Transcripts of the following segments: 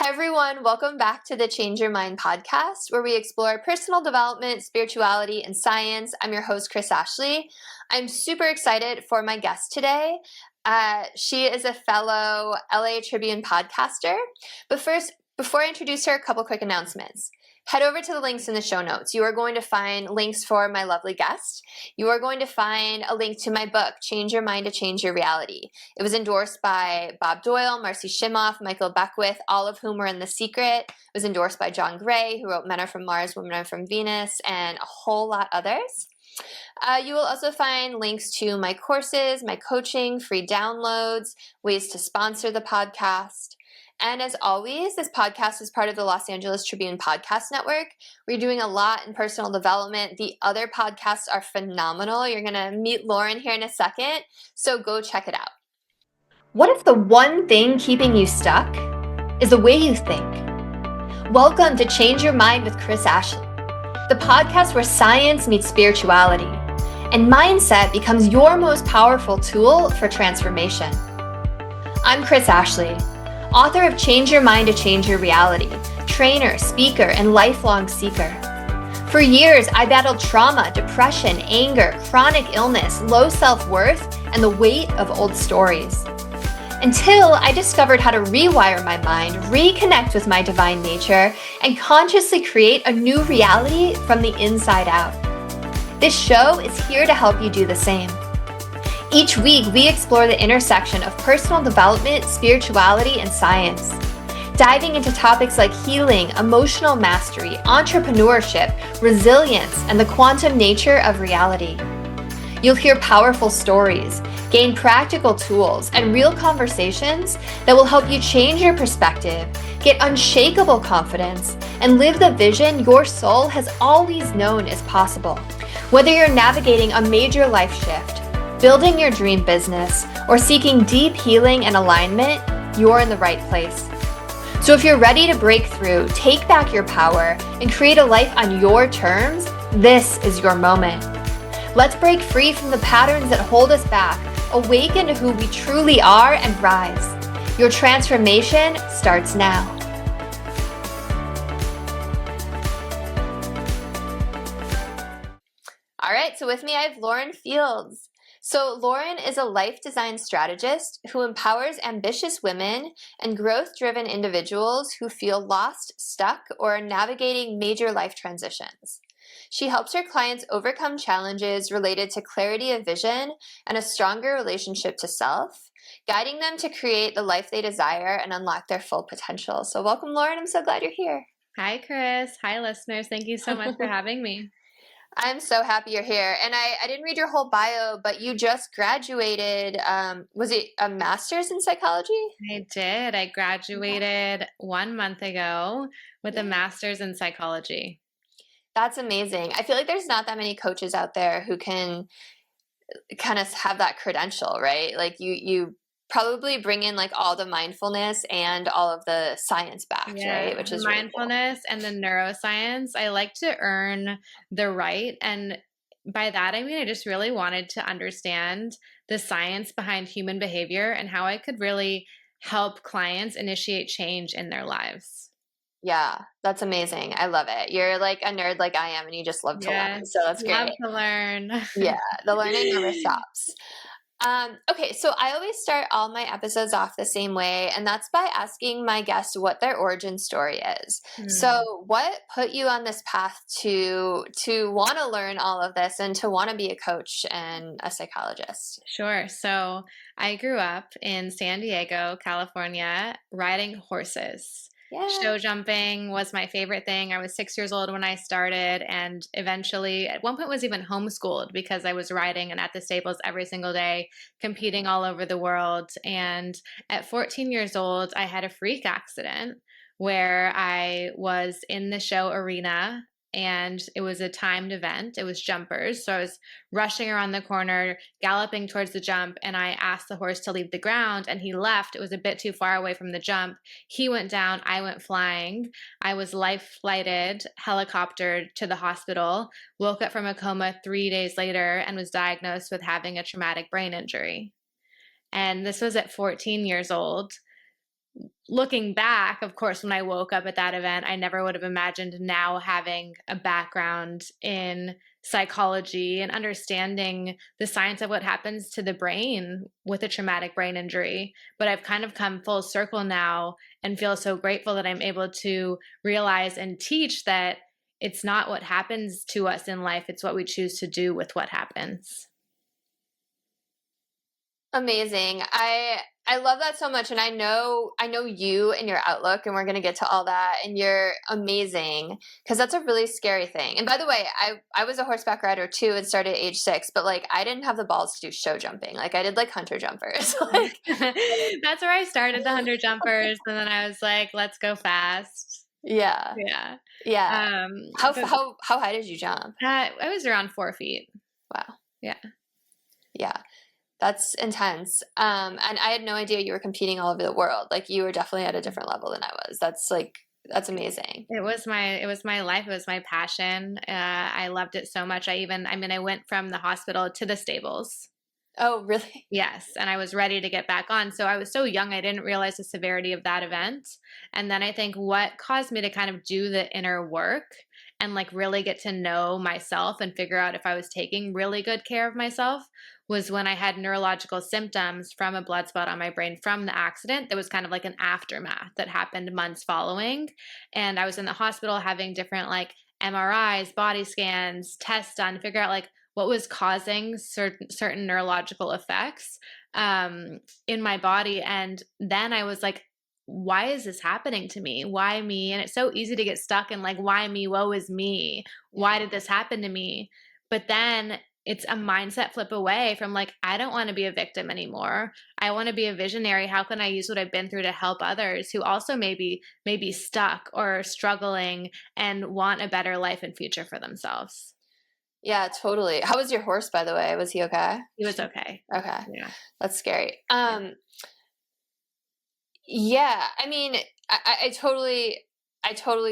everyone, welcome back to the Change Your Mind podcast, where we explore personal development, spirituality, and science. I'm your host, Kris Ashley. I'm super excited for my guest today. She is a fellow LA Tribune podcaster. But first, before I introduce her, a couple quick announcements. Head over to the links in the show notes. You are going to find links for my lovely guest. You are going to find a link to my book, Change Your Mind to Change Your Reality. It was endorsed by Bob Doyle, Marcy Shimoff, Michael Beckwith, all of whom were in The Secret. It was endorsed by John Gray, who wrote Men Are From Mars, Women Are From Venus, and a whole lot others. You will also find links to my courses, my coaching, free downloads, ways to sponsor the podcast. And as always, this podcast is part of the Los Angeles Tribune Podcast Network. We're doing a lot in personal development. The other podcasts are phenomenal. You're going to meet Lauren here in a second, so go check it out. What if the one thing keeping you stuck is the way you think? Welcome to Change Your Mind with Kris Ashley, the podcast where science meets spirituality and mindset becomes your most powerful tool for transformation. I'm Kris Ashley, author of Change Your Mind to Change Your Reality, trainer, speaker, and lifelong seeker. For years, I battled trauma, depression, anger, chronic illness, low self-worth, and the weight of old stories. Until I discovered how to rewire my mind, reconnect with my divine nature, and consciously create a new reality from the inside out. This show is here to help you do the same. Each week, we explore the intersection of personal development, spirituality, and science, diving into topics like healing, emotional mastery, entrepreneurship, resilience, and the quantum nature of reality. You'll hear powerful stories, gain practical tools, and real conversations that will help you change your perspective, get unshakable confidence, and live the vision your soul has always known is possible. Whether you're navigating a major life shift, building your dream business, or seeking deep healing and alignment, you're in the right place. So if you're ready to break through, take back your power, and create a life on your terms, this is your moment. Let's break free from the patterns that hold us back, awaken to who we truly are, and rise. Your transformation starts now. All right, so with me I have Lauren Fields. So Lauren is a life design strategist who empowers ambitious women and growth-driven individuals who feel lost, stuck, or are navigating major life transitions. She helps her clients overcome challenges related to clarity of vision and a stronger relationship to self, guiding them to create the life they desire and unlock their full potential. So welcome, Lauren. I'm so glad you're here. Hi, Kris. Hi, listeners. Thank you so much for having me. I'm so happy you're here. And I didn't read your whole bio, but you just graduated. Was it a master's in psychology? I did. I graduated 1 month ago with a master's in psychology. That's amazing. I feel like there's not that many coaches out there who can kind of have that credential, right? Like you probably bring in like all the mindfulness and all of the science back, right? Which is mindfulness really cool. And the neuroscience. I like to earn the right. And by that, I mean, I just really wanted to understand the science behind human behavior and how I could really help clients initiate change in their lives. Yeah, that's amazing. I love it. You're like a nerd like I am, and you just love to learn. So that's great. Love to learn. Yeah, the learning never stops. Okay, so I always start all my episodes off the same way, and that's by asking my guests what their origin story is. So what put you on this path to want to learn all of this and to want to be a coach and a psychologist? Sure. So I grew up in San Diego, California, riding horses. Yeah. Show jumping was my favorite thing. I was 6 years old when I started, and eventually at one point was even homeschooled because I was riding and at the stables every single day, competing all over the world. And at 14 years old, I had a freak accident where I was in the show arena, and it was a timed event. It was jumpers. So I was rushing around the corner, galloping towards the jump, and I asked the horse to leave the ground, and he left. It was a bit too far away from the jump. He went down. I went flying. I was life flighted, helicoptered to the hospital, woke up from a coma 3 days later, and was diagnosed with having a traumatic brain injury. And this was at 14 years old. looking back, of course, when I woke up at that event, I never would have imagined now having a background in psychology and understanding the science of what happens to the brain with a traumatic brain injury. But I've kind of come full circle now and feel so grateful that I'm able to realize and teach that it's not what happens to us in life, it's what we choose to do with what happens. Amazing. I love that so much, and I know you and your outlook, and we're going to get to all that, and you're amazing, because that's a really scary thing. And by the way, I was a horseback rider too and started at age 6, but like I didn't have the balls to do show jumping. Like I did like hunter jumpers. Like That's where I started, the 100 jumpers, and then I was like, let's go fast. yeah. Yeah. Yeah. How But high did you jump? I was around 4 feet. Wow. Yeah. Yeah. That's intense. And I had no idea you were competing all over the world. Like you were definitely at a different level than I was. That's amazing. It was my life. It was my passion. I loved it so much. I went from the hospital to the stables. Oh, really? Yes. And I was ready to get back on. So I was so young, I didn't realize the severity of that event. And then I think what caused me to kind of do the inner work and like really get to know myself and figure out if I was taking really good care of myself was when I had neurological symptoms from a blood spot on my brain from the accident. That was kind of like an aftermath that happened months following. And I was in the hospital having different like MRIs, body scans, tests done to figure out like what was causing certain neurological effects in my body. And then I was like, why is this happening to me? Why me? And it's so easy to get stuck in like, why me? Woe is me. Why did this happen to me? But then it's a mindset flip away from like, I don't want to be a victim anymore. I want to be a visionary. How can I use what I've been through to help others who also maybe stuck or struggling and want a better life and future for themselves? Yeah, totally. How was your horse, by the way? Was he okay? He was okay. Okay. Yeah. That's scary. Yeah, I mean, I totally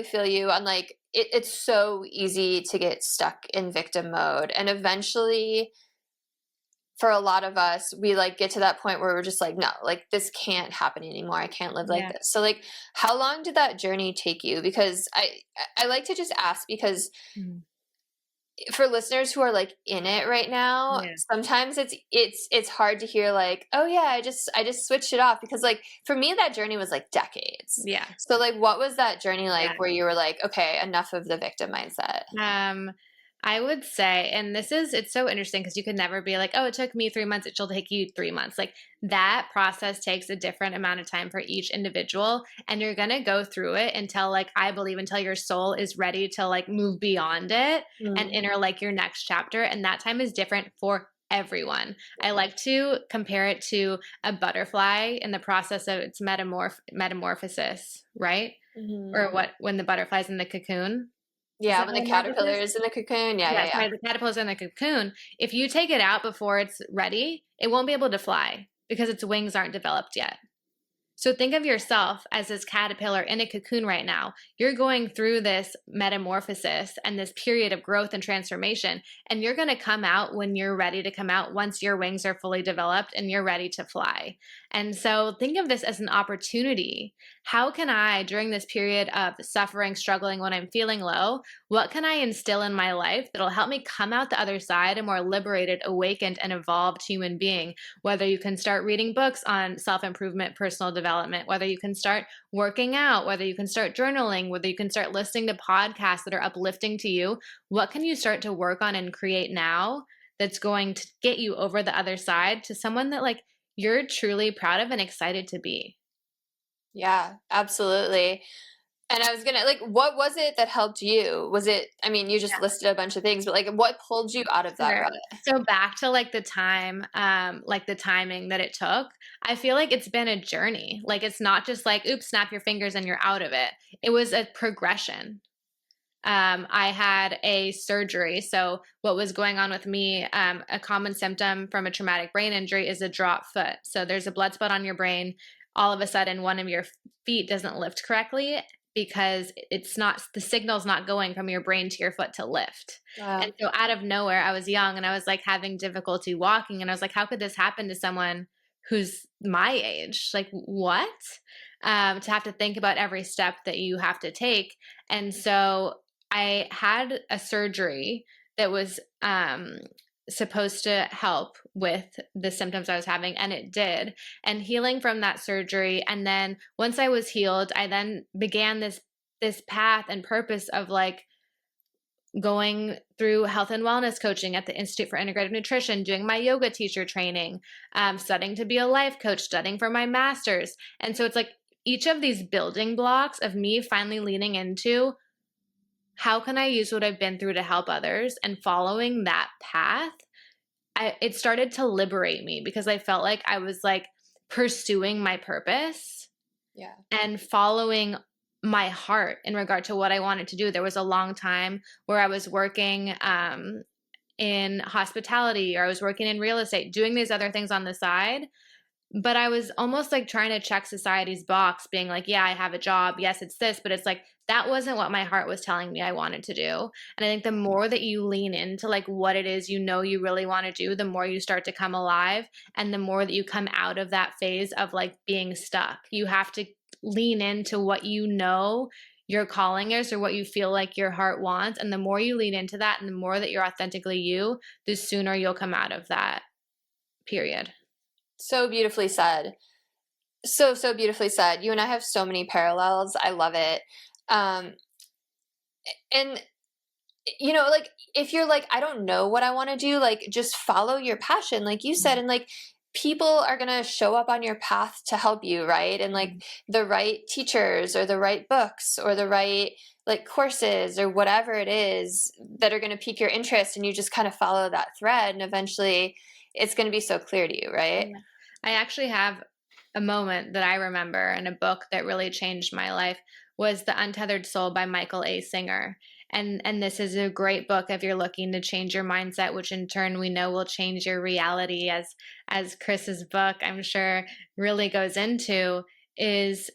feel you on like it's so easy to get stuck in victim mode, and eventually for a lot of us we like get to that point where we're just like, no, like this can't happen anymore. I can't live like this. So like how long did that journey take you? Because I like to just ask because for listeners who are like in it right now, sometimes it's hard to hear like, oh yeah, I just switched it off, because like for me that journey was like decades. Yeah. So like what was that journey like where you were like, okay, enough of the victim mindset? I would say, and it's so interesting because you could never be like, oh, it took me 3 months, it should take you 3 months. Like that process takes a different amount of time for each individual. And you're going to go through it until like, I believe until your soul is ready to like move beyond it and enter like your next chapter. And that time is different for everyone. I like to compare it to a butterfly in the process of its metamorphosis, right? Or when the butterfly's in the cocoon. Yeah, when the caterpillar is in the cocoon. Yeah. Right, the caterpillar's in the cocoon. If you take it out before it's ready, it won't be able to fly because its wings aren't developed yet. So think of yourself as this caterpillar in a cocoon right now. You're going through this metamorphosis and this period of growth and transformation, and you're going to come out when you're ready to come out, once your wings are fully developed and you're ready to fly. And so think of this as an opportunity. How can I, during this period of suffering, struggling, when I'm feeling low, what can I instill in my life that'll help me come out the other side a more liberated, awakened, and evolved human being? Whether you can start reading books on self-improvement, personal development, whether you can start working out, whether you can start journaling, whether you can start listening to podcasts that are uplifting to you, what can you start to work on and create now that's going to get you over the other side to someone that like you're truly proud of and excited to be? Yeah, absolutely. And I was gonna like, what was it that helped you? Was it, I mean, you just listed a bunch of things, but like what pulled you out of that rut? So back to like the time, like the timing that it took, I feel like it's been a journey. Like it's not just like, oops, snap your fingers and you're out of it. It was a progression. I had a surgery. So what was going on with me, a common symptom from a traumatic brain injury is a drop foot. So there's a blood spot on your brain. All of a sudden, one of your feet doesn't lift correctly because the signal's not going from your brain to your foot to lift. Wow. And so out of nowhere, I was young and I was like having difficulty walking. And I was like, how could this happen to someone who's my age? Like, what? to have to think about every step that you have to take. And so I had a surgery that was supposed to help with the symptoms I was having, and it did. And healing from that surgery, and then once I was healed, I then began this path and purpose of like going through health and wellness coaching at the Institute for Integrative Nutrition, doing my yoga teacher training, studying to be a life coach, studying for my master's. And so it's like each of these building blocks of me finally leaning into how can I use what I've been through to help others, and following that path, it started to liberate me because I felt like I was like pursuing my purpose and following my heart in regard to what I wanted to do. There was a long time where I was working in hospitality, or I was working in real estate, doing these other things on the side. But I was almost like trying to check society's box, being like, yeah, I have a job. Yes, it's this. But it's like, that wasn't what my heart was telling me I wanted to do. And I think the more that you lean into like what it is you know you really want to do, the more you start to come alive, and the more that you come out of that phase of like being stuck. You have to lean into what you know your calling is, or what you feel like your heart wants. And the more you lean into that, and the more that you're authentically you, the sooner you'll come out of that period. So beautifully said. So beautifully said. You and I have so many parallels. I love it. And you know, like if you're like, I don't know what I want to do, like just follow your passion, like you said, and like people are going to show up on your path to help you, right? And like the right teachers or the right books or the right like courses or whatever it is that are going to pique your interest, and you just kind of follow that thread, and eventually it's going to be so clear to you, right? Yeah. I actually have a moment that I remember in a book that really changed my life, was The Untethered Soul by Michael A. Singer. And this is a great book if you're looking to change your mindset, which in turn we know will change your reality, as Kris's book, I'm sure, really goes into. Is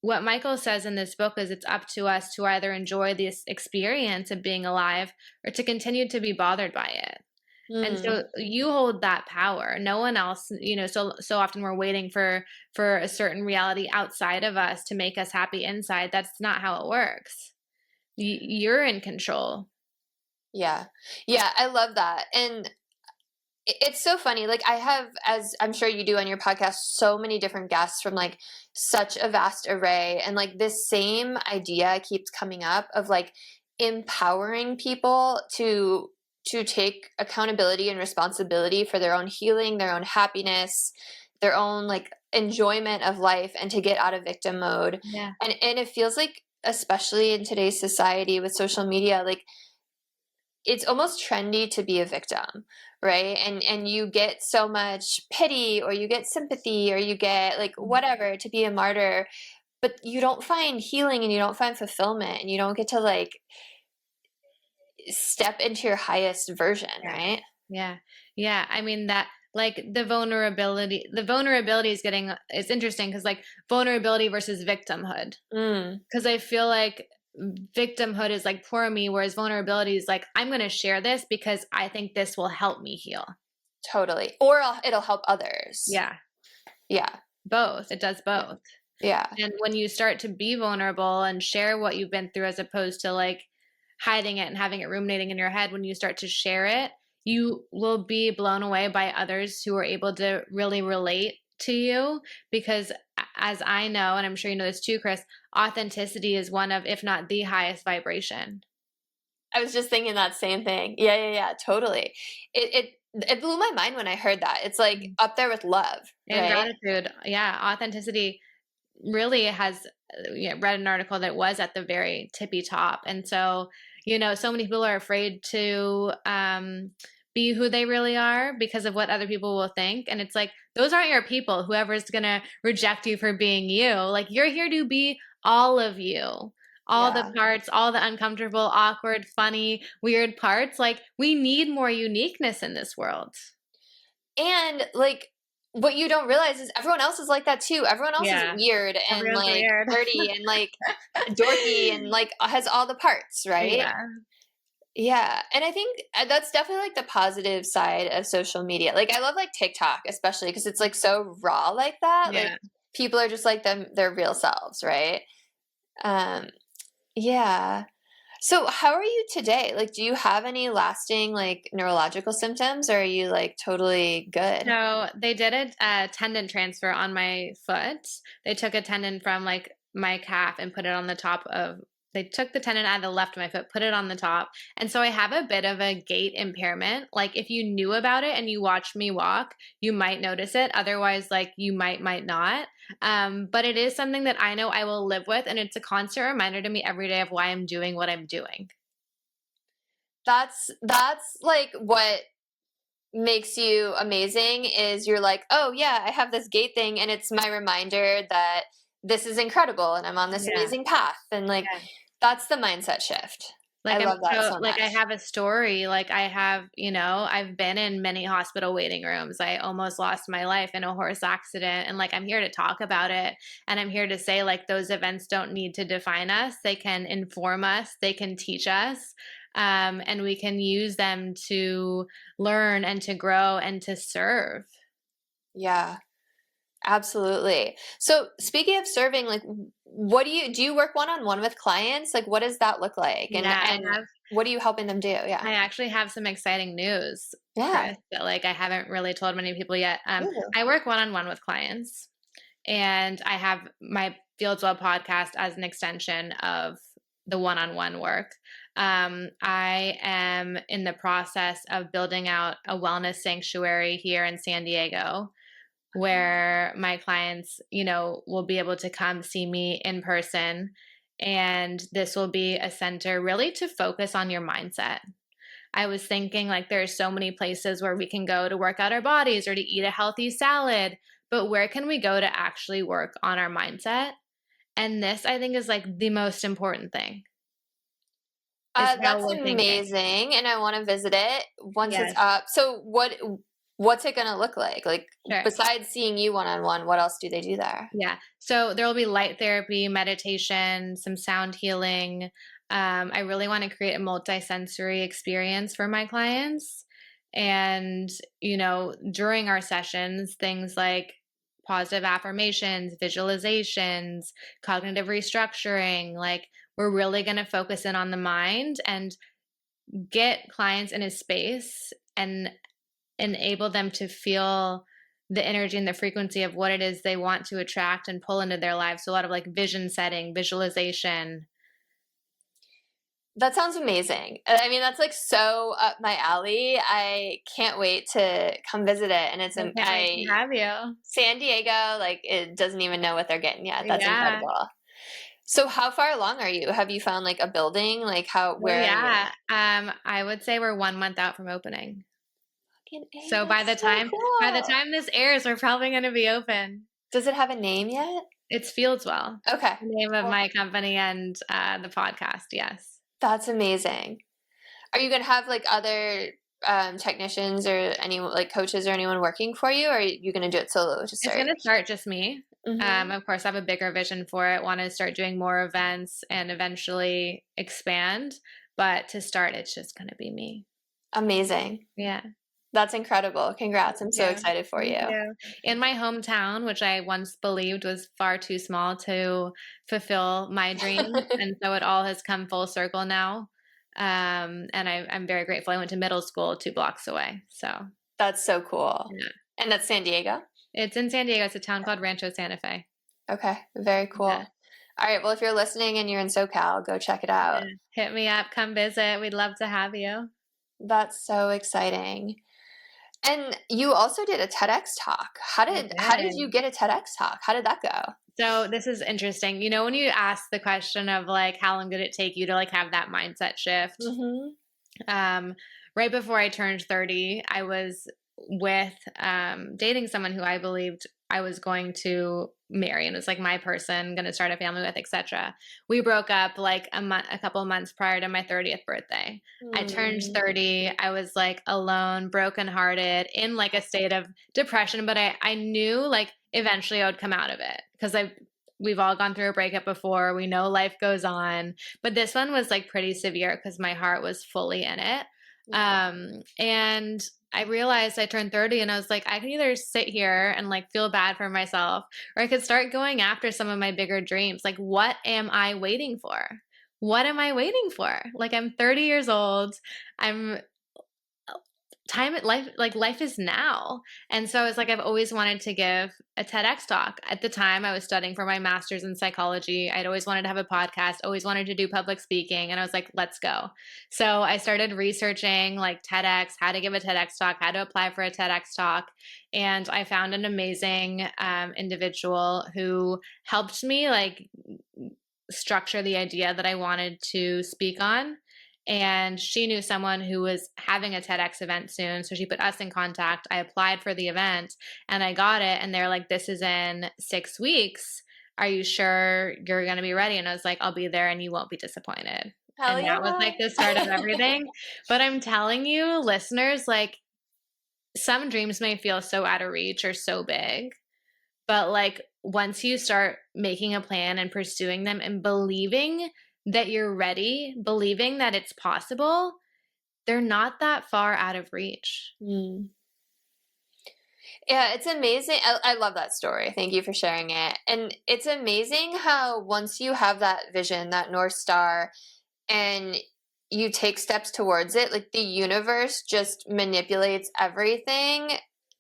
what Michael says in this book is it's up to us to either enjoy this experience of being alive, or to continue to be bothered by it. And so you hold that power. No one else, so often we're waiting for a certain reality outside of us to make us happy inside. That's not how it works. You're in control. Yeah. Yeah, I love that. And it's so funny. Like I have, as I'm sure you do on your podcast, so many different guests from like such a vast array. And like this same idea keeps coming up of like empowering people to take accountability and responsibility for their own healing, their own happiness, their own like enjoyment of life, and to get out of victim mode. Yeah. And it feels like, especially in today's society with social media, like it's almost trendy to be a victim, right? And you get so much pity, or you get sympathy, or you get like whatever to be a martyr, but you don't find healing, and you don't find fulfillment, and you don't get to like step into your highest version, right? Yeah. Yeah. I mean, that like the vulnerability is interesting, because like vulnerability versus victimhood. Because I feel like victimhood is like poor me, whereas vulnerability is like, I'm going to share this because I think this will help me heal. Totally. Or it'll help others. Yeah. Yeah. Both. It does both. Yeah. And when you start to be vulnerable and share what you've been through, as opposed to like hiding it and having it ruminating in your head, when you start to share it, you will be blown away by others who are able to really relate to you. Because as I know, and I'm sure you know this too, Kris, authenticity is one of, if not the highest vibration. I was just thinking that same thing. Yeah, totally. It blew my mind when I heard that. It's like up there with love, and right? Gratitude. Yeah, authenticity really has, read an article that was at the very tippy top. And so, so many people are afraid to be who they really are because of what other people will think. And it's like, those aren't your people. Whoever's going to reject you for being you, like you're here to be all of you, all the parts, all the uncomfortable, awkward, funny, weird parts. Like we need more uniqueness in this world. And like, what you don't realize is everyone else is like that too. Everyone else is weird and Everyone's like weird. nerdy and like dorky and like has all the parts, right? Yeah. And I think that's definitely like the positive side of social media. Like I love like TikTok, especially because it's like so raw like that. Yeah. Like people are just like their real selves, right? Yeah. So how are you today? Like, do you have any lasting like neurological symptoms, or are you like totally good? So they did a tendon transfer on my foot. They took a tendon from like my calf and put it on the top of. They took the tendon out of the left of my foot, put it on the top. And so I have a bit of a gait impairment. Like if you knew about it and you watched me walk, you might notice it. Otherwise, like you might not. But it is something that I know I will live with. And it's a constant reminder to me every day of why I'm doing what I'm doing. That's like what makes you amazing is you're like, oh yeah, I have this gait thing, and it's my reminder that this is incredible and I'm on this Yeah. amazing path. And like, Yeah. that's the mindset shift. I Like love that so like I much. have a story, like I have, I've been in many hospital waiting rooms. I almost lost my life in a horse accident, and like I'm here to talk about it, and I'm here to say like those events don't need to define us. They can inform us, they can teach us. And we can use them to learn and to grow and to serve. Yeah, absolutely. So speaking of serving, like what do you work one-on-one with clients? Like what does that look like? Yeah, And what are you helping them do? Yeah. I actually have some exciting news, Yeah. Kris, that like I haven't really told many people yet. Ooh. I work one-on-one with clients. And I have my Fieldswell podcast as an extension of the one-on-one work. I am in the process of building out a wellness sanctuary here in San Diego where my clients, will be able to come see me in person. And this will be a center really to focus on your mindset. I was thinking like there's so many places where we can go to work out our bodies or to eat a healthy salad, but where can we go to actually work on our mindset? And this I think is like the most important thing is how That's we're thinking. amazing, and I want to visit it once it's Yes, up. So what's it going to look like? Like sure. besides seeing you one-on-one, what else do they do there? Yeah. So there will be light therapy, meditation, some sound healing. I really want to create a multi-sensory experience for my clients. And, during our sessions, things like positive affirmations, visualizations, cognitive restructuring, like we're really going to focus in on the mind and get clients in a space and enable them to feel the energy and the frequency of what it is they want to attract and pull into their lives. So a lot of like vision setting, visualization. That sounds amazing. I mean, that's like so up my alley. I can't wait to come visit it. And I can't wait to have you. San Diego, like it doesn't even know what they're getting yet. That's Yeah. incredible. So how far along are you? Have you found like a building? Like Oh where are you? yeah. I would say we're 1 month out from opening. Fucking A, So by the that's so cool. time this airs, we're probably going to be open. Does it have a name yet? It's Fieldswell, Okay. the name of Well, my company and the podcast. Yes. that's amazing. Are you going to have like other technicians or any like coaches or anyone working for you, or are you going to do it solo to It's start? going to start just me. Mm-hmm. Of course, I have a bigger vision for it. Want to start doing more events and eventually expand. But to start, it's just going to be me. Amazing. Yeah. That's incredible. Congrats. I'm so Yeah. excited for Thank you. you. In my hometown, which I once believed was far too small to fulfill my dreams. And so it all has come full circle now. And I'm very grateful. I went to middle school 2 blocks away. So That's so cool. yeah. And that's San Diego? It's in San Diego. It's a town called Rancho Santa Fe. Okay. Very cool. Yeah. All right. Well, if you're listening and you're in SoCal, go check it out. Yeah. Hit me up. Come visit. We'd love to have you. That's so exciting. And you also did a TEDx talk. How did you get a TEDx talk? How did that go? So this is interesting. When you ask the question of like, how long did it take you to like have that mindset shift? Mm-hmm. Right before I turned 30, I was with dating someone who I believed I was going to marry and was like my person, going to start a family with, etc. We broke up like a couple of months prior to my 30th birthday. I turned 30. I was like alone, brokenhearted, in like a state of depression, but I knew like eventually I would come out of it because we've all gone through a breakup before. We know life goes on, but this one was like pretty severe because my heart was fully in it. And I realized I turned 30 and I was like, I can either sit here and like feel bad for myself, or I could start going after some of my bigger dreams. Like, what am I waiting for? What am I waiting for? Like, I'm 30 years old. I'm life is now. And so it's like I've always wanted to give a TEDx talk. At the time I was studying for my master's in psychology. I'd always wanted to have a podcast, always wanted to do public speaking, and I was like, let's go. So I started researching like TEDx, how to give a TEDx talk, how to apply for a TEDx talk, and I found an amazing individual who helped me like structure the idea that I wanted to speak on. And she knew someone who was having a TEDx event soon. So she put us in contact. I applied for the event and I got it. And they're like, this is in 6 weeks. Are you sure you're going to be ready? And I was like, I'll be there and you won't be disappointed. Hell And yeah. that was like the start of everything. But I'm telling you, listeners, like some dreams may feel so out of reach or so big. But like once you start making a plan and pursuing them and believing that you're ready, believing that it's possible, they're not that far out of reach. Mm. Yeah, it's amazing. I love that story. Thank you for sharing it. And it's amazing how once you have that vision, that North Star, and you take steps towards it, like the universe just manipulates everything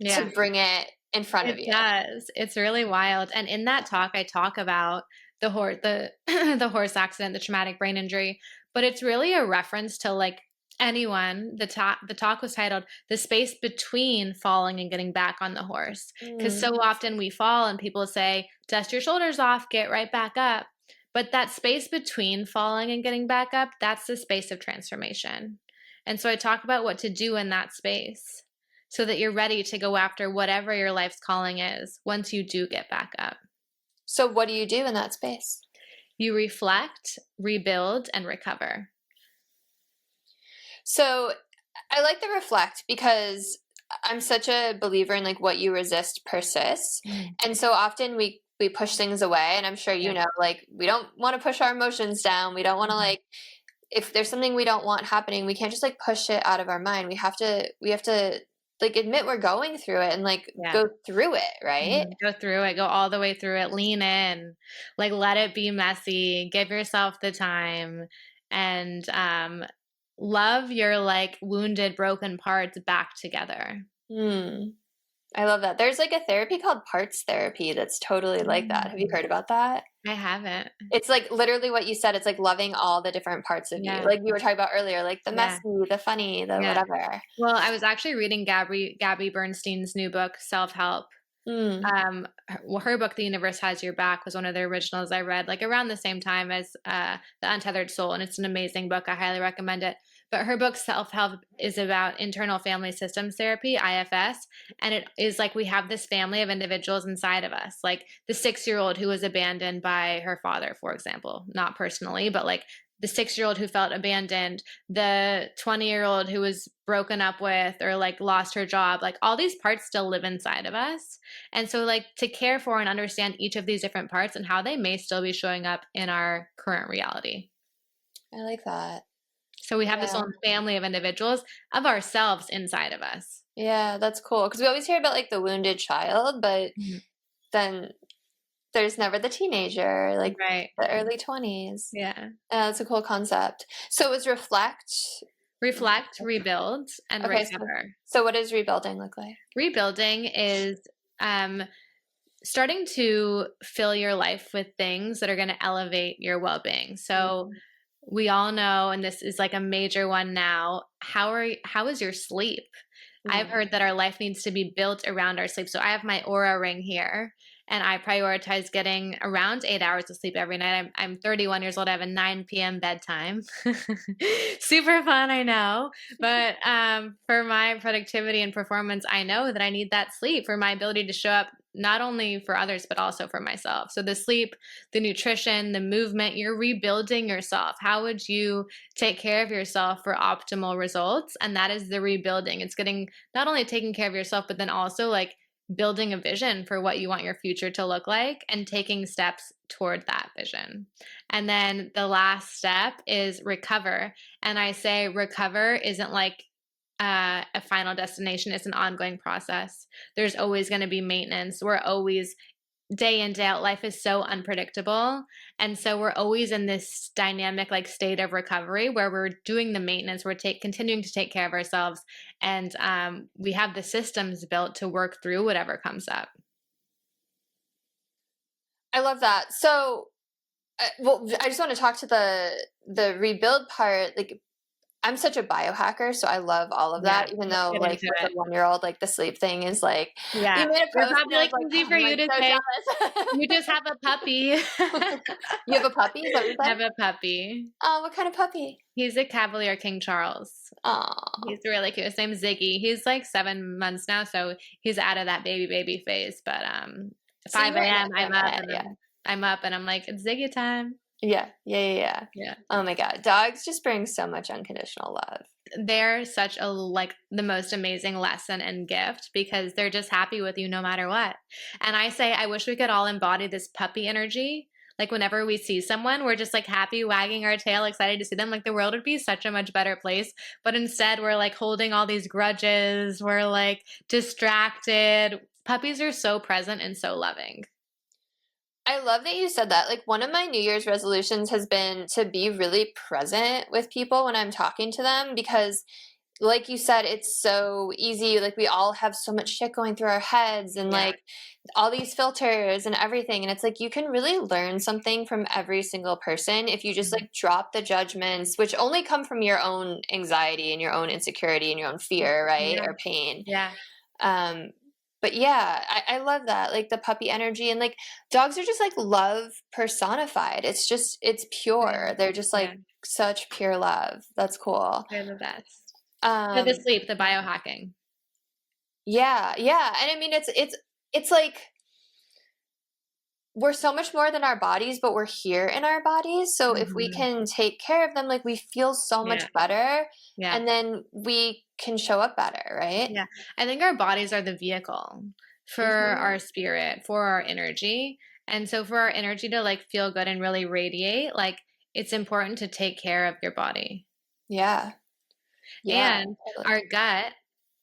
to bring it in front of you. It does. It's really wild. And in that talk, I talk about the the horse accident, the traumatic brain injury, but it's really a reference to like anyone. The talk was titled "The Space Between Falling and Getting Back on the Horse," because so often we fall and people say, "Dust your shoulders off, get right back up." But that space between falling and getting back up, that's the space of transformation. And so I talk about what to do in that space so that you're ready to go after whatever your life's calling is once you do get back up. So what do you do in that space? You reflect, rebuild, and recover. So I like the reflect because I'm such a believer in like what you resist persists. And so often we push things away, and I'm sure you know, like we don't want to push our emotions down. We don't want to like, if there's something we don't want happening, we can't just like push it out of our mind. We have to like admit we're going through it and like go through it, right? Go through it, go all the way through it, lean in, like let it be messy, give yourself the time, and love your like wounded, broken parts back together. I love that. There's like a therapy called parts therapy that's totally like that. Have you heard about that? I haven't. It's like literally what you said. It's like loving all the different parts of you. Like you were talking about earlier, like the messy, the funny, the whatever. Well, I was actually reading Gabby Bernstein's new book, Self-Help. Her book, The Universe Has Your Back, was one of the originals I read like around the same time as The Untethered Soul. And it's an amazing book. I highly recommend it. But her book, Self-Help, is about internal family systems therapy, IFS. And it is like we have this family of individuals inside of us, like the 6-year-old who was abandoned by her father, for example, not personally, but like the 6-year-old who felt abandoned, the 20-year-old who was broken up with or like lost her job, like all these parts still live inside of us. And so like to care for and understand each of these different parts and how they may still be showing up in our current reality. I like that. So we have this whole family of individuals of ourselves inside of us. Yeah, that's cool. Because we always hear about like the wounded child, but then there's never the teenager, like the early 20s. Yeah. That's a cool concept. So it was reflect, rebuild, and recover. So what does rebuilding look like? Rebuilding is starting to fill your life with things that are going to elevate your well-being. So we all know, and this is like a major one now, how is your sleep? I've heard that our life needs to be built around our sleep. So I have my Aura ring here, and I prioritize getting around 8 hours of sleep every night. I'm 31 years old. I have a 9 p.m. bedtime. Super fun, I know. But for my productivity and performance, I know that I need that sleep for my ability to show up not only for others, but also for myself. So the sleep, the nutrition, the movement, you're rebuilding yourself. How would you take care of yourself for optimal results? And that is the rebuilding. It's getting not only taking care of yourself, but then also like building a vision for what you want your future to look like and taking steps toward that vision. And then the last step is recover. And I say recover isn't like a final destination. It's an ongoing process. There's always going to be maintenance. We're always day in, day out. Life is so unpredictable. And so we're always in this dynamic like state of recovery where we're doing the maintenance. We're continuing to take care of ourselves. And we have the systems built to work through whatever comes up. I love that. So, well, I just want to talk to the rebuild part. Like, I'm such a biohacker, so I love all of that, even though like with a 1-year-old, like the sleep thing is like, you made a post It's probably like and easy for you to so say, jealous. you just have a puppy. You have a puppy? Is that what you I said? have a puppy. Oh, what kind of puppy? He's a Cavalier King Charles. Oh, He's really cute. His name's Ziggy. He's like 7 months now, so he's out of that baby phase. But 5 a.m. I'm up and I'm like, it's Ziggy time. Yeah. Yeah. Oh my God. Dogs just bring so much unconditional love. They're such a like the most amazing lesson and gift because they're just happy with you no matter what. And I say, I wish we could all embody this puppy energy. Like whenever we see someone, we're just like happy, wagging our tail, excited to see them. Like the world would be such a much better place. But instead, we're like holding all these grudges. We're like distracted. Puppies are so present and so loving. I love that you said that. Like one of my New Year's resolutions has been to be really present with people when I'm talking to them because like you said, it's so easy. Like we all have so much shit going through our heads and like all these filters and everything. And it's like you can really learn something from every single person if you just like drop the judgments, which only come from your own anxiety and your own insecurity and your own fear, right? Or pain. Yeah. But yeah, I love that. Like the puppy energy and like dogs are just like love personified. It's pure. They're just like such pure love. That's cool. They're the best. The sleep, the Mm-hmm. biohacking. Yeah. And I mean, it's like we're so much more than our bodies, but we're here in our bodies. So if we can take care of them, like we feel so much better and then we can show up better, right? Yeah. I think our bodies are the vehicle for our spirit, for our energy. And so for our energy to like feel good and really radiate, like it's important to take care of your body. Yeah. And our gut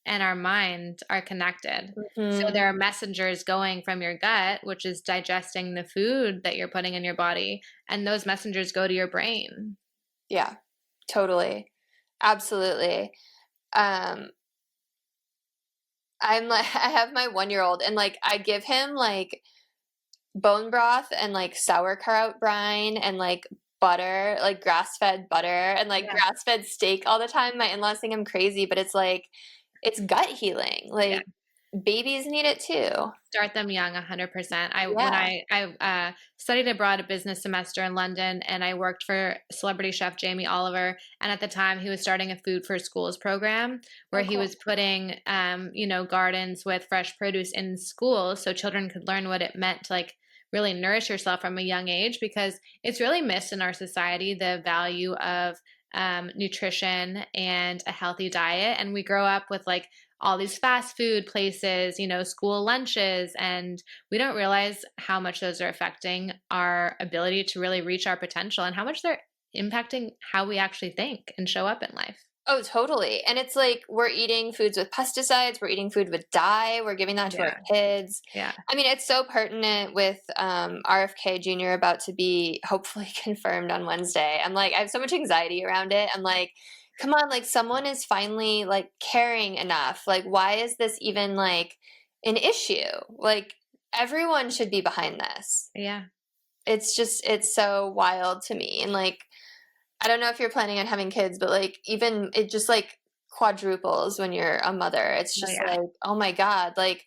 and our mind are connected. So there are messengers going from your gut, which is digesting the food that you're putting in your body, and those messengers go to your brain. Yeah, totally. Absolutely. I'm like, I have my 1-year-old and like I give him like bone broth and like sauerkraut brine and like butter, like grass-fed butter and like grass-fed steak all the time. My in-laws think I'm crazy, but it's like it's gut healing. Like babies need it too. Start them young, 100%. When I studied abroad a business semester in London, and I worked for celebrity chef Jamie Oliver, and at the time he was starting a food for schools program where he was putting, gardens with fresh produce in schools so children could learn what it meant to like really nourish yourself from a young age, because it's really missed in our society, the value of nutrition and a healthy diet. And we grow up with like all these fast food places, school lunches, and we don't realize how much those are affecting our ability to really reach our potential and how much they're impacting how we actually think and show up in life. Oh, totally. And it's like we're eating foods with pesticides, we're eating food with dye, we're giving that to our kids. Yeah. I mean, it's so pertinent with RFK Jr. about to be hopefully confirmed on Wednesday. I'm like, I have so much anxiety around it. I'm like, come on, like someone is finally like caring enough. Like, why is this even like an issue? Like everyone should be behind this. Yeah. It's so wild to me. And like, I don't know if you're planning on having kids, but like even it just like quadruples when you're a mother. It's just like, oh my God, like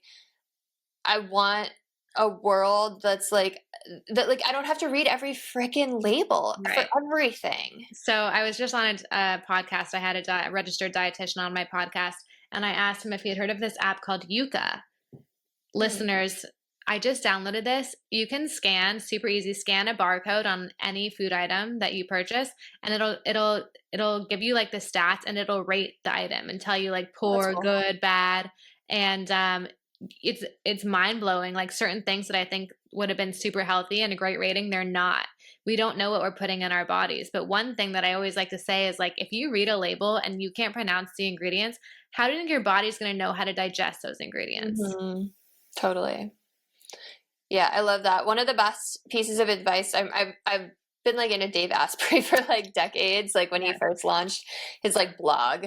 I want a world that's like that. Like I don't have to read every freaking label for everything. So I was just on a podcast. I had a registered dietitian on my podcast, and I asked him if he had heard of this app called Yuka. Listeners, I just downloaded this. You can super easy, scan a barcode on any food item that you purchase, and it'll give you like the stats, and it'll rate the item and tell you like poor, good, bad. And it's mind blowing. Like certain things that I think would have been super healthy and a great rating, they're not, we don't know what we're putting in our bodies. But one thing that I always like to say is like, if you read a label and you can't pronounce the ingredients, how do you think your body's going to know how to digest those ingredients? Totally. Yeah, I love that. One of the best pieces of advice, I've been like into Dave Asprey for like decades, like when he first launched his like blog,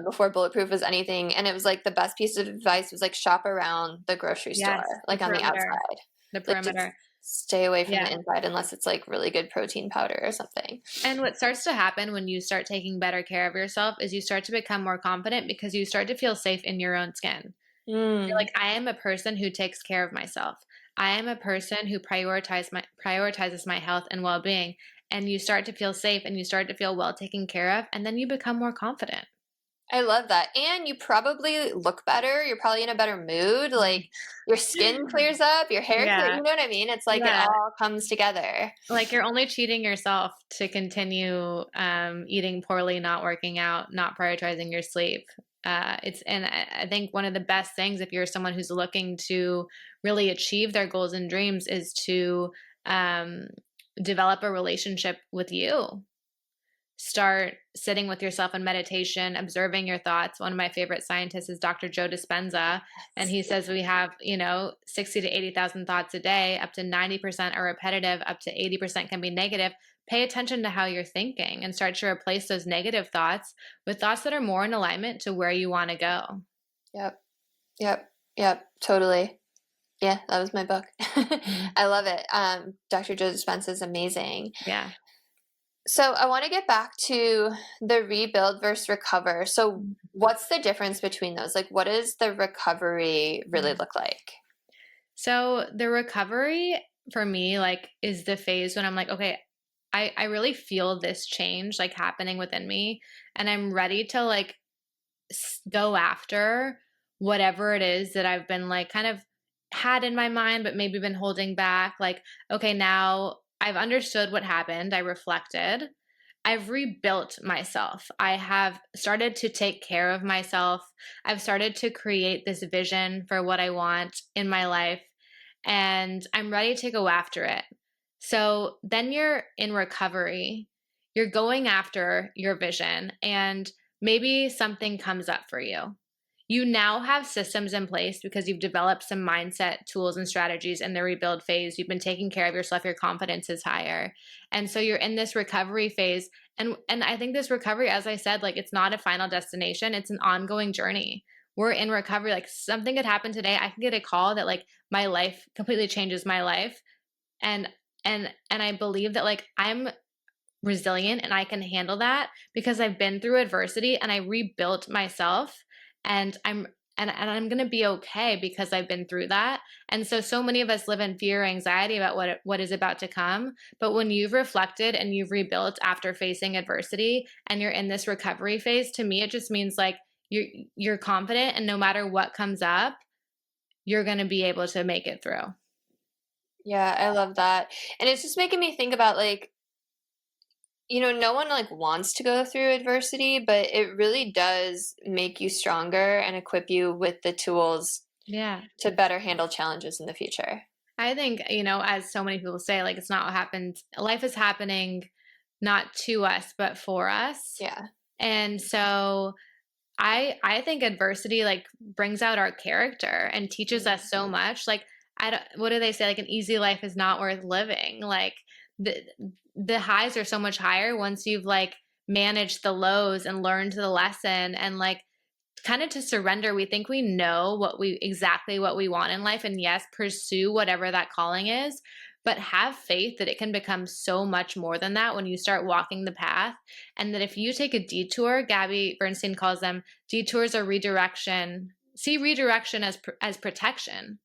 before Bulletproof was anything. And it was like the best piece of advice was like shop around the grocery store, like on the outside. The Like perimeter. just stay away from the inside unless it's like really good protein powder or something. And what starts to happen when you start taking better care of yourself is you start to become more confident because you start to feel safe in your own skin. You're like, I am a person who takes care of myself. I am a person who prioritizes my health and well-being. And you start to feel safe and you start to feel well taken care of, and then you become more confident. I love that. And you probably look better. You're probably in a better mood. Like your skin clears up, your hair clears. You know what I mean? It's like it all comes together. Like you're only cheating yourself to continue eating poorly, not working out, not prioritizing your sleep. And I think one of the best things if you're someone who's looking to really achieve their goals and dreams is to develop a relationship with you. Start sitting with yourself in meditation, observing your thoughts. One of my favorite scientists is Dr. Joe Dispenza. And he says we have, 60 to 80,000 thoughts a day, up to 90% are repetitive, up to 80% can be negative. Pay attention to how you're thinking and start to replace those negative thoughts with thoughts that are more in alignment to where you want to go. Yep. Totally. Yeah, that was my book. I love it. Dr. Joe Dispenza is amazing. Yeah. So I want to get back to the rebuild versus recover. So what's the difference between those? Like, what does the recovery really look like? So the recovery for me, like, is the phase when I'm like, okay, I really feel this change like happening within me, and I'm ready to like go after whatever it is that I've been like kind of had in my mind, but maybe been holding back. Like, okay, now I've understood what happened. I reflected. I've rebuilt myself. I have started to take care of myself. I've started to create this vision for what I want in my life, and I'm ready to go after it. So then you're in recovery. You're going after your vision, and maybe something comes up for you. You now have systems in place because you've developed some mindset tools and strategies in the rebuild phase. You've been taking care of yourself. Your confidence is higher. And so you're in this recovery phase. And I think this recovery, as I said, like it's not a final destination. It's an ongoing journey. We're in recovery. Like something could happen today. I can get a call that like my life completely changes my life. And I believe that like I'm resilient and I can handle that because I've been through adversity and I rebuilt myself. And I'm going to be okay because I've been through that. And so many of us live in fear or anxiety about what is about to come. But when you've reflected and you've rebuilt after facing adversity and you're in this recovery phase, to me, it just means like you're confident, and no matter what comes up, you're going to be able to make it through. Yeah, I love that. And it's just making me think about like, no one like wants to go through adversity, but it really does make you stronger and equip you with the tools to better handle challenges in the future. I think, as so many people say, like it's not what happens. Life is happening not to us, but for us. Yeah. And so I think adversity like brings out our character and teaches us so much. Like what do they say? Like an easy life is not worth living. Like the highs are so much higher once you've like managed the lows and learned the lesson and like kind of to surrender. We think we know exactly what we want in life, and yes, pursue whatever that calling is, but have faith that it can become so much more than that when you start walking the path. And that if you take a detour, Gabby Bernstein calls them detours or redirection. See redirection as protection.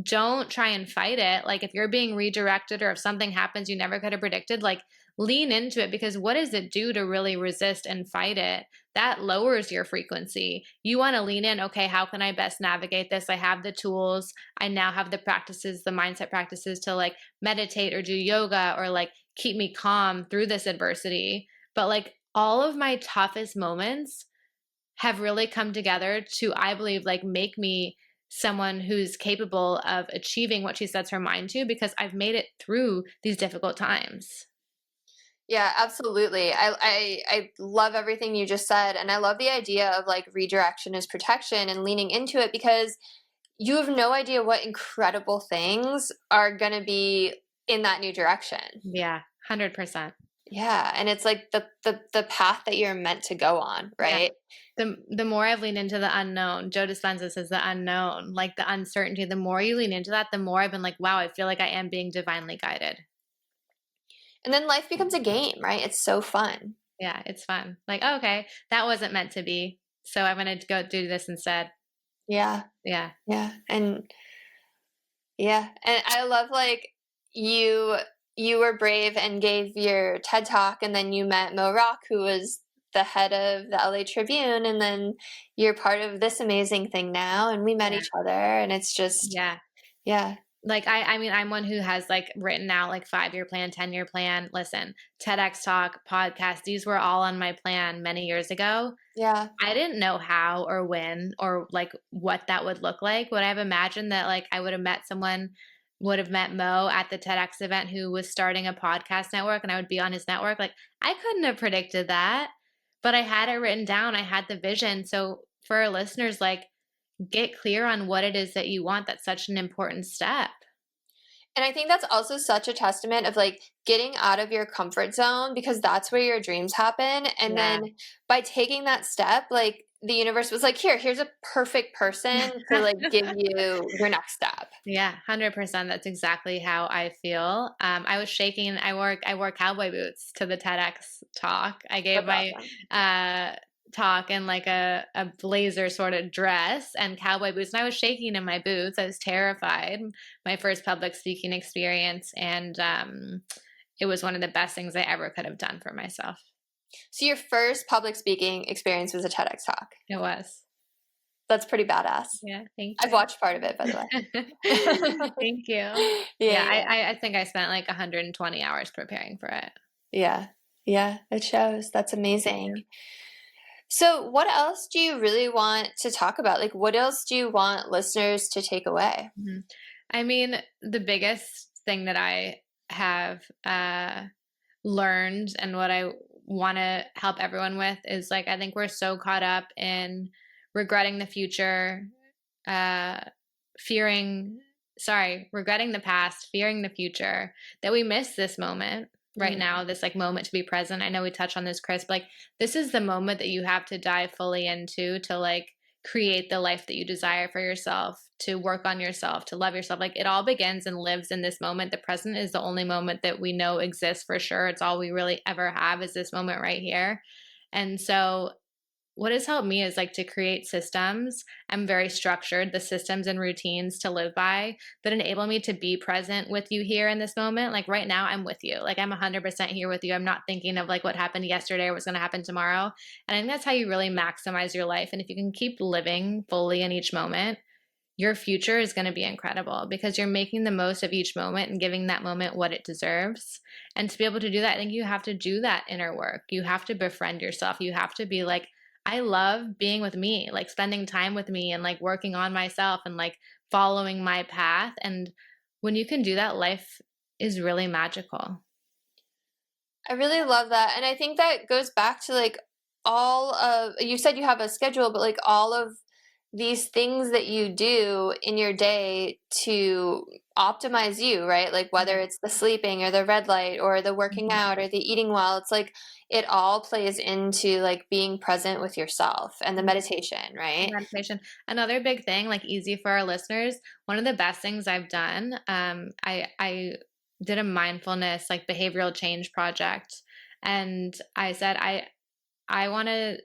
Don't try and fight it. Like if you're being redirected or if something happens you never could have predicted, like lean into it, because what does it do to really resist and fight it? That lowers your frequency. You want to lean in. Okay, how can I best navigate this? I have the tools. I now have the practices, the mindset practices to like meditate or do yoga or like keep me calm through this adversity. But like all of my toughest moments have really come together to, I believe, like make me someone who's capable of achieving what she sets her mind to because I've made it through these difficult times. Yeah, absolutely. I love everything you just said. And I love the idea of like redirection is protection and leaning into it, because you have no idea what incredible things are going to be in that new direction. Yeah, 100%. Yeah, and it's like the path that you're meant to go on, right? The more I've leaned into the unknown, Joe Dispenza says the unknown, like the uncertainty, the more you lean into that, the more I've been like, wow, I feel like I am being divinely guided. And then life becomes a game, right? It's so fun. Yeah, it's fun. Like, oh, okay, that wasn't meant to be. So I'm going to go do this instead. Yeah. Yeah. Yeah. And I love like you you were brave and gave your TED talk, and then you met Mo Rock, who was the head of the LA Tribune, and then you're part of this amazing thing now, and we met Yeah. each other, and it's just Yeah. yeah. Like I mean, I'm one who has like written out like 5-year plan, 10-year plan. Listen, TEDx talk, podcast, these were all on my plan many years ago. Yeah. I didn't know how or when or like what that would look like. Would I have imagined that like I would have met someone, would have met Mo at the TEDx event who was starting a podcast network and I would be on his network? Like I couldn't have predicted that, but I had it written down. I had the vision. So for our listeners, like get clear on what it is that you want. That's such an important step. And I think that's also such a testament of like getting out of your comfort zone, because that's where your dreams happen. And Yeah. then by taking that step, like the universe was like, here's a perfect person to like give you your next step. Yeah, 100%. That's exactly how I feel. I was shaking. I wore cowboy boots to the TEDx talk. I gave That's my awesome. talk in like a blazer sort of dress and cowboy boots, and I was shaking in my boots. I was terrified. My first public speaking experience, and it was one of the best things I ever could have done for myself. So your first public speaking experience was a TEDx talk. It was. That's pretty badass. Yeah, thank you. I've watched part of it, by the way. Thank you. Yeah. I think I spent like 120 hours preparing for it. Yeah. Yeah, it shows. That's amazing. So what else do you really want to talk about? Like, what else do you want listeners to take away? Mhm. I mean, the biggest thing that I have learned and what I want to help everyone with is like, I think we're so caught up in regretting the future, uh, regretting the past, fearing the future, that we miss this moment right now, this like moment to be present. I know we touched on this, Kris, but like this is the moment that you have to dive fully into to like create the life that you desire for yourself, to work on yourself, to love yourself. Like it all begins and lives in this moment. The present is the only moment that we know exists for sure. It's all we really ever have is this moment right here. And so what has helped me is like to create systems. I'm very structured, the systems and routines to live by that enable me to be present with you here in this moment. Like right now, I'm with you. Like I'm 100% here with you. I'm not thinking of like what happened yesterday or what's going to happen tomorrow. And I think that's how you really maximize your life. And if you can keep living fully in each moment, your future is going to be incredible because you're making the most of each moment and giving that moment what it deserves. And to be able to do that, I think you have to do that inner work. You have to befriend yourself. You have to be like, I love being with me, like spending time with me and like working on myself and like following my path. And when you can do that, life is really magical. I really love that. And I think that goes back to like all of, you said you have a schedule, but like all of these things that you do in your day to optimize you, right? Like whether it's the sleeping or the red light or the working out or the eating well, it's like it all plays into like being present with yourself and the meditation, right? Meditation. Another big thing, like easy for our listeners, one of the best things I've done, I did a mindfulness like behavioral change project, and I said I want to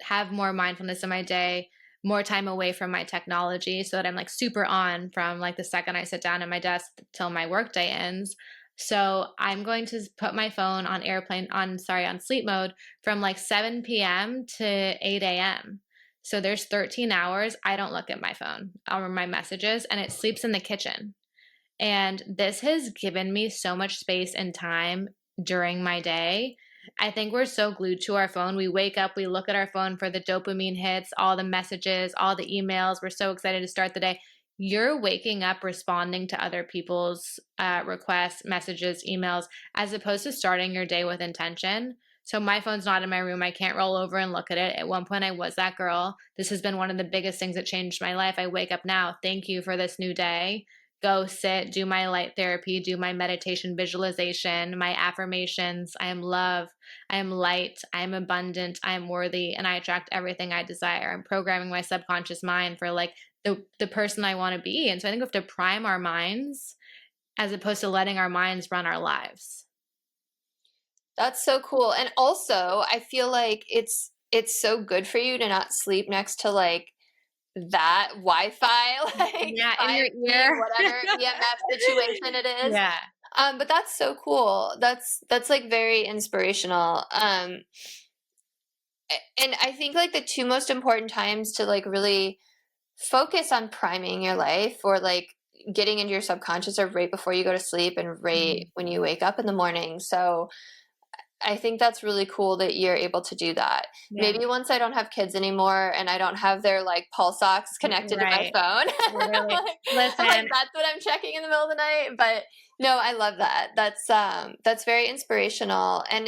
have more mindfulness in my day, more time away from my technology so that I'm like super on from like the second I sit down at my desk till my workday ends. So I'm going to put my phone on sleep mode from like 7 p.m. to 8 a.m. So there's 13 hours. I don't look at my phone or my messages, and it sleeps in the kitchen. And this has given me so much space and time during my day I think we're so glued to our phone. We wake up, we look at our phone for the dopamine hits, all the messages, all the emails. We're so excited to start the day. You're waking up responding to other people's requests, messages, emails, as opposed to starting your day with intention. So my phone's not in my room. I can't roll over and look at it. At one point, I was that girl. This has been one of the biggest things that changed my life. I wake up now. Thank you for this new day. Go sit, do my light therapy, do my meditation visualization, my affirmations. I am love. I am light. I am abundant. I am worthy. And I attract everything I desire. I'm programming my subconscious mind for like the person I want to be. And so I think we have to prime our minds as opposed to letting our minds run our lives. That's so cool. And also, I feel like it's so good for you to not sleep next to like that Wi-Fi, like Yeah, in 5 your ear. whatever EMF situation it is. Yeah. But that's so cool. That's like very inspirational. And I think like the two most important times to like really focus on priming your life or like getting into your subconscious are right before you go to sleep and right when you wake up in the morning. So I think that's really cool that you're able to do that. Yeah. Maybe once I don't have kids anymore and I don't have their like pulse ox connected to my phone. Really. Like, that's what I'm checking in the middle of the night. But no, I love that. That's very inspirational. And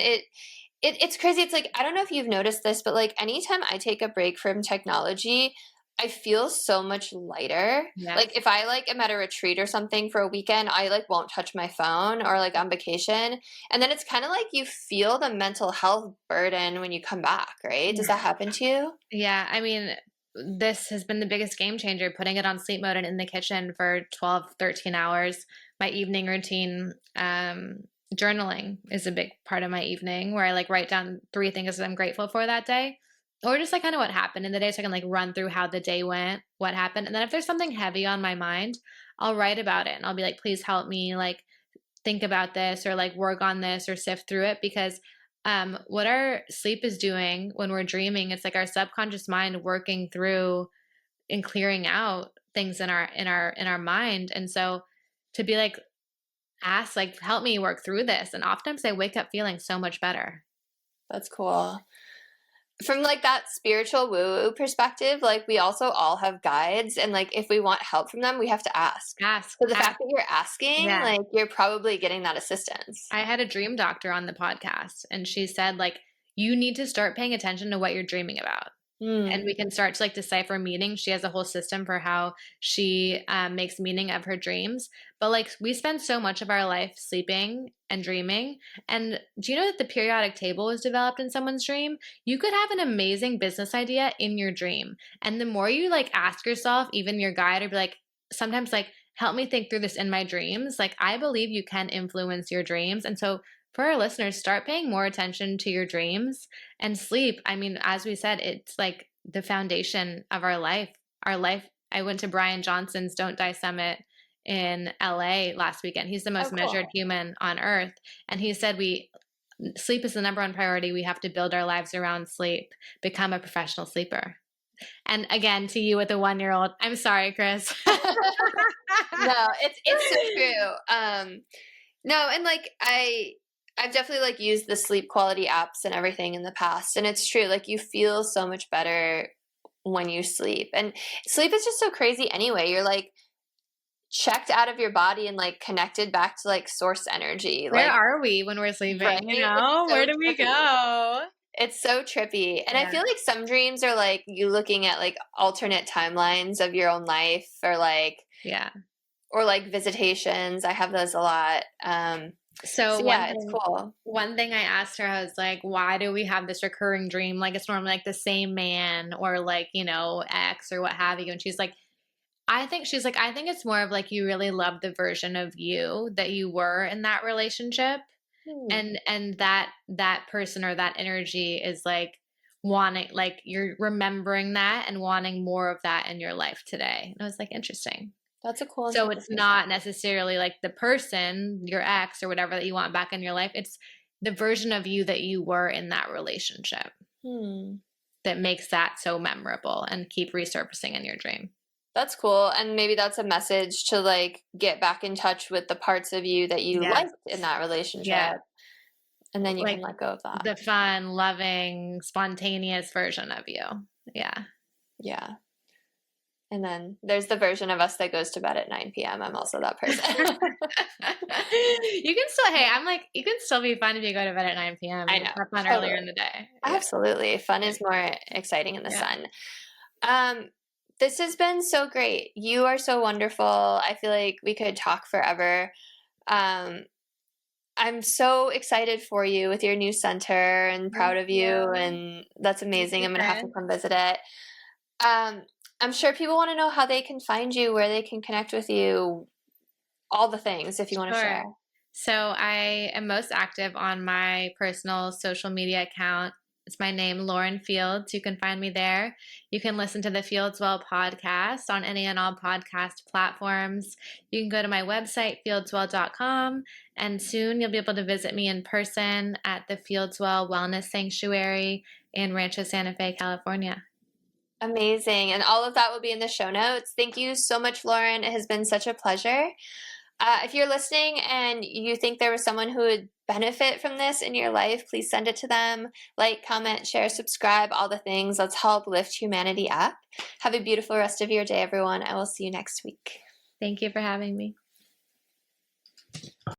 it's crazy. It's like, I don't know if you've noticed this, but like anytime I take a break from technology, I feel so much lighter. Yes. Like if I like am at a retreat or something for a weekend, I like won't touch my phone or like on vacation. And then it's kind of like you feel the mental health burden when you come back, right? Does that happen to you? Yeah. I mean, this has been the biggest game changer, putting it on sleep mode and in the kitchen for 12, 13 hours. My evening routine, journaling is a big part of my evening where I like write down 3 things that I'm grateful for that day. Or just like kind of what happened in the day so I can like run through how the day went, what happened. And then if there's something heavy on my mind, I'll write about it and I'll be like, please help me like think about this or like work on this or sift through it because what our sleep is doing when we're dreaming, it's like our subconscious mind working through and clearing out things in our mind. And so to be like, ask like, help me work through this. And oftentimes I wake up feeling so much better. That's cool. From like that spiritual woo-woo perspective, like we also all have guides and like if we want help from them, we have to ask. So the fact that you're asking, like you're probably getting that assistance. I had a dream doctor on the podcast and she said like, you need to start paying attention to what you're dreaming about. And we can start to like decipher meaning. She has a whole system for how she makes meaning of her dreams. But like we spend so much of our life sleeping and dreaming. And do you know that the periodic table was developed in someone's dream? You could have an amazing business idea in your dream. And the more you like ask yourself, even your guide, or be like, sometimes like, help me think through this in my dreams. Like I believe you can influence your dreams. And so for our listeners, start paying more attention to your dreams and sleep. I mean, as we said, it's like the foundation of our life. I went to Brian Johnson's Don't Die Summit in LA last weekend. He's the most measured human on earth. And he said sleep is the number 1 priority. We have to build our lives around sleep, become a professional sleeper. And again, to you with a 1-year-old, I'm sorry, Kris. No, it's so true. No, and like I've definitely like used the sleep quality apps and everything in the past. And it's true. Like you feel so much better when you sleep. And sleep is just so crazy anyway. You're like checked out of your body and like connected back to like source energy. Where like, are we when we're sleeping? right? You know, So where do we go? It's so trippy. And I feel like some dreams are like you looking at like alternate timelines of your own life or like, or like visitations. I have those a lot. So yeah, it's cool. One thing I asked her, I was like, why do we have this recurring dream? Like it's normally like the same man or like, you know, ex or what have you. And she's like, I think it's more of like you really love the version of you that you were in that relationship. And that person or that energy is like wanting, like you're remembering that and wanting more of that in your life today. And I was like, interesting. That's a cool. So it's not necessarily like the person, your ex or whatever that you want back in your life. It's the version of you that you were in that relationship that makes that so memorable and keep resurfacing in your dream. That's cool. And maybe that's a message to like get back in touch with the parts of you that you liked in that relationship. And then you like can let go of that. the fun, loving, spontaneous version of you. Yeah. Yeah. And then there's the version of us that goes to bed at 9 p.m. I'm also that person. You can still, hey, I'm like, you can still be fun if you go to bed at 9 p.m. I and know. have fun Totally. earlier in the day. Yeah. Absolutely. Fun is more exciting in the sun. This has been so great. You are so wonderful. I feel like we could talk forever. I'm so excited for you with your new center and proud of you. And that's amazing. I'm going to have to come visit it. I'm sure people want to know how they can find you, where they can connect with you, all the things if you want to share. So I am most active on my personal social media account. It's my name, Lauren Fields. You can find me there. You can listen to the Fieldswell Podcast on any and all podcast platforms. You can go to my website, fieldswell.com, and soon you'll be able to visit me in person at the Fieldswell Wellness Sanctuary in Rancho Santa Fe, California. Amazing. And all of that will be in the show notes. Thank you so much, Lauren. It has been such a pleasure. If you're listening and you think there was someone who would benefit from this in your life, please send it to them. Like, comment, share, subscribe, all the things. Let's help lift humanity up. Have a beautiful rest of your day, everyone. I will see you next week. Thank you for having me.